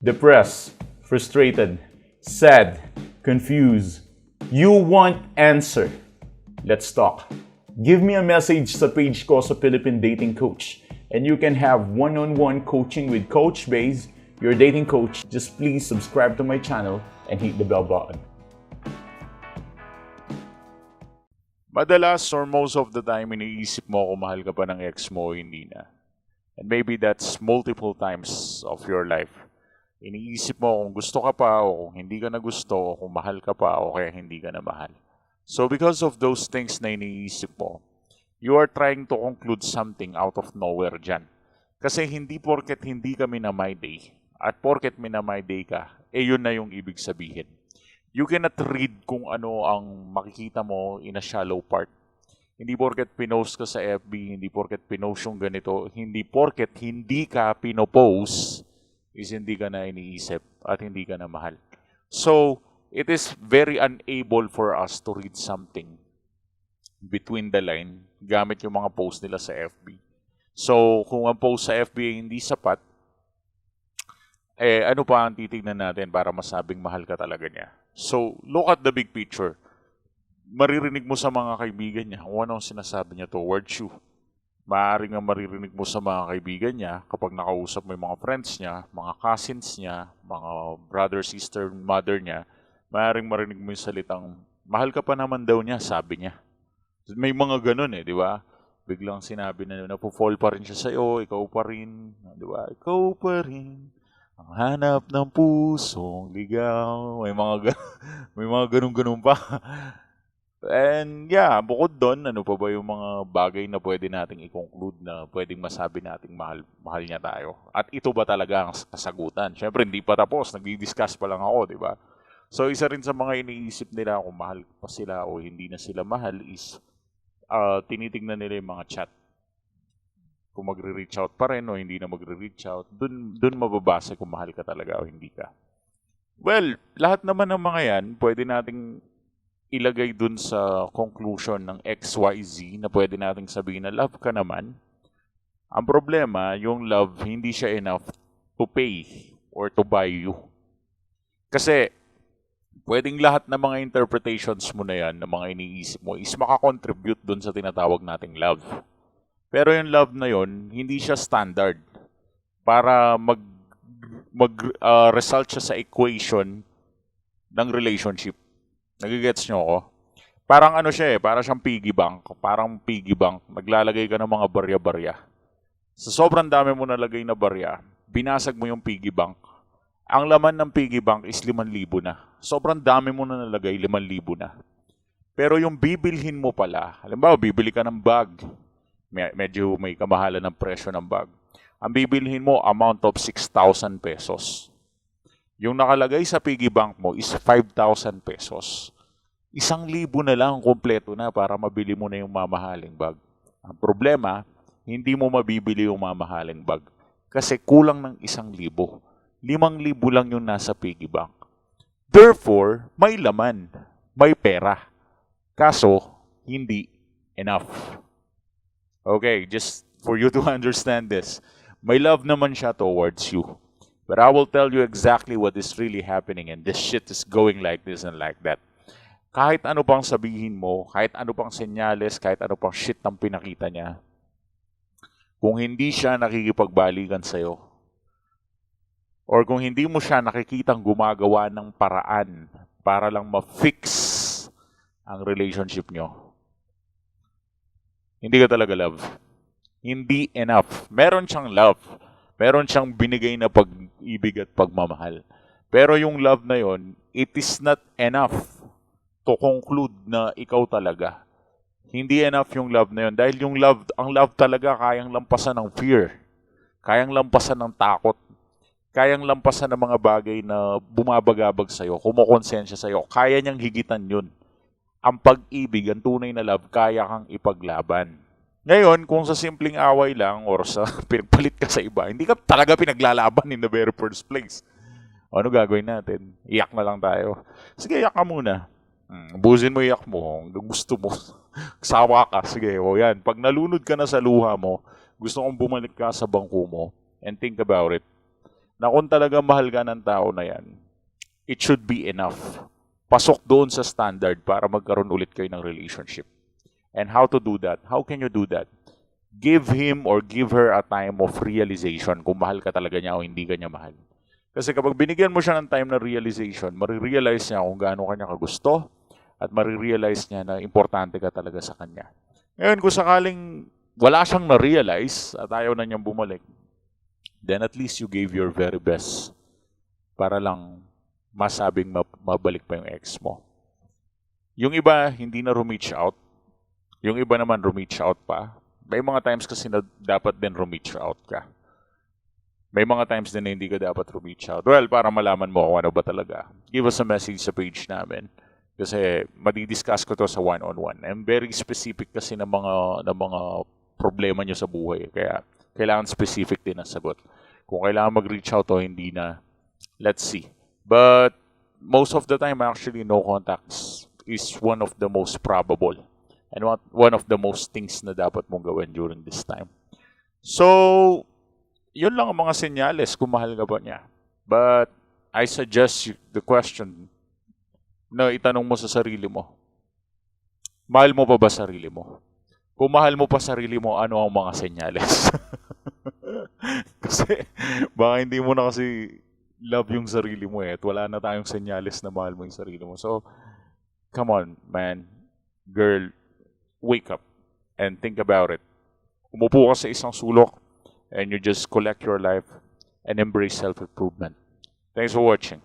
depressed, frustrated, sad, confused. You want answer. Let's talk. Give me a message sa page ko sa Philippine Dating Coach and you can have one-on-one coaching with Coach Baze, your dating coach. Just please subscribe to my channel and hit the bell button. Madalas or most of the time, iniisip mo kung mahal ka pa ng ex mo o hindi na. And maybe that's multiple times of your life. Iniisip mo kung gusto ka pa o kung hindi ka na gusto o kung mahal ka pa o kaya hindi ka na mahal. So because of those things na iniisip mo, you are trying to conclude something out of nowhere dyan. Kasi hindi porket hindi ka minamay day at porket minamay day ka, yun na yung ibig sabihin. You cannot read kung ano ang makikita mo in a shallow part. Hindi porket pinost ka sa FB, hindi porket pinost yung ganito, hindi porket hindi ka pinopost, is hindi ka na iniisip at hindi ka na mahal. So, it is very unable for us to read something between the line gamit yung mga post nila sa FB. So, kung ang post sa FB ay hindi sapat, ano pa ang titignan natin para masabing mahal ka talaga niya? So, look at the big picture. Maririnig mo sa mga kaibigan niya kung ano ang sinasabi niya towards you. Maaaring nga maririnig mo sa mga kaibigan niya kapag nakausap mo yung mga friends niya, mga cousins niya, mga brother, sister, mother niya. Maaaring marinig mo yung salitang, mahal ka pa naman daw niya, sabi niya. May mga ganun di ba? Biglang sinabi na napo-fall pa rin siya sa'yo, ikaw pa rin, di ba? Ikaw pa rin, ang hanap ng pusong ligaw. May mga ganun-ganun pa. And yeah, bukod doon, ano pa ba yung mga bagay na pwede nating i-conclude na pwedeng masabi nating mahal niya tayo? At ito ba talaga ang kasagutan? Siyempre, hindi pa tapos. Nagdi-discuss pa lang ako, di ba? So, isa rin sa mga iniisip nila kung mahal pa sila o hindi na sila mahal is tinitignan nila yung mga chat. Kung magre-reach out pa rin o hindi na magre-reach out, dun mababasa kung mahal ka talaga o hindi ka. Well, lahat naman ng mga yan, pwede nating ilagay dun sa conclusion ng XYZ na pwede nating sabihin na love ka naman. Ang problema, yung love, hindi siya enough to pay or to buy you. Kasi, pwedeng lahat ng mga interpretations mo na yan, ng mga iniisip mo, is makakontribute dun sa tinatawag nating love. Pero yung love na yon, hindi siya standard para result siya sa equation ng relationship. Nagigets nyo ako? Parang ano siya para siyang piggy bank. Parang piggy bank. Naglalagay ka ng mga barya-barya. Sa sobrang dami mo nalagay na barya, binasag mo yung piggy bank. Ang laman ng piggy bank is 5,000 na. Sobrang dami mo na nalagay, 5,000 na. Pero yung bibilhin mo pala, halimbawa, bibili ka ng bag. Medyo may kamahalan ng presyo ng bag. Ang bibilhin mo, amount of 6,000 pesos. Yung nakalagay sa piggy bank mo is 5,000 pesos. 1,000 na lang kompleto na para mabili mo na yung mamahaling bag. Ang problema, hindi mo mabibili yung mamahaling bag kasi kulang ng 1,000. 5,000 lang yung nasa piggy bank. Therefore, may laman, may pera. Kaso, hindi enough. Okay, just for you to understand this. May love naman siya towards you. But I will tell you exactly what is really happening and this shit is going like this and like that. Kahit ano pang sabihin mo, kahit ano pang senyales, kahit ano pang shit ang pinakita niya, kung hindi siya nakikipagbalikan sa'yo, or kung hindi mo siya nakikitang gumagawa ng paraan para lang ma-fix ang relationship nyo, hindi ka talaga love. Hindi enough. Meron siyang love. Meron siyang binigay na pag-ibig at pagmamahal. Pero yung love na yon, it is not enough to conclude na ikaw talaga. Hindi enough yung love na yon. Dahil ang love talaga kayang lampasan ng fear. Kayang lampasan ng takot. Kayang lampasan ng mga bagay na bumabagabag sa'yo, kumukonsensya sa'yo. Kaya niyang higitan yun. Ang pag-ibig, ang tunay na love, kaya kang ipaglaban. Ngayon, kung sa simpleng away lang or sa pinagpalit ka sa iba, hindi ka talaga pinaglalaban in the very first place. Ano gagawin natin? Iyak na lang tayo. Sige, iyak ka muna. Busin mo iyak mo kung gusto mo. Sawa ka. Sige, yan. Pag nalunod ka na sa luha mo, gusto kong bumalik ka sa bangko mo and think about it. na kung talaga mahal ka ng tao na yan, it should be enough. Pasok doon sa standard para magkaroon ulit kayo ng relationship. And how to do that? How can you do that? Give him or give her a time of realization kung mahal ka talaga niya o hindi ka niya mahal. Kasi kapag binigyan mo siya ng time na realization, marirealize niya kung gaano kanya kagusto at marirealize niya na importante ka talaga sa kanya. Ngayon, kung sakaling wala siyang na-realize at ayaw na niyang bumalik, then at least you gave your very best para lang masabing mabalik pa yung ex mo. Yung iba, hindi na reach out. Yung iba naman, reach out pa. May mga times kasi na dapat din reach out ka. May mga times din na hindi ka dapat reach out. Well, para malaman mo kung ano ba talaga, give us a message sa page namin. Kasi madidiscuss ko to sa one-on-one. I'm very specific kasi ng mga problema nyo sa buhay. Kaya kailangan specific din ang sagot. Kung kailangan mag-reach out o hindi na, let's see. But most of the time, actually, no contacts is one of the most probable. And one of the most things na dapat mong gawin during this time. So, yun lang ang mga senyales kung mahal ka ba niya. But I suggest the question na itanong mo sa sarili mo. Mahal mo pa ba sarili mo? Kung mahal mo pa sarili mo, ano ang mga senyales? Kasi baka hindi mo na kasi love yung sarili mo at wala na tayong senyales na mahal mo yung sarili mo. So, come on, man, girl, wake up and think about it. Umupo ka sa isang sulok and you just collect your life and embrace self-improvement. Thanks for watching.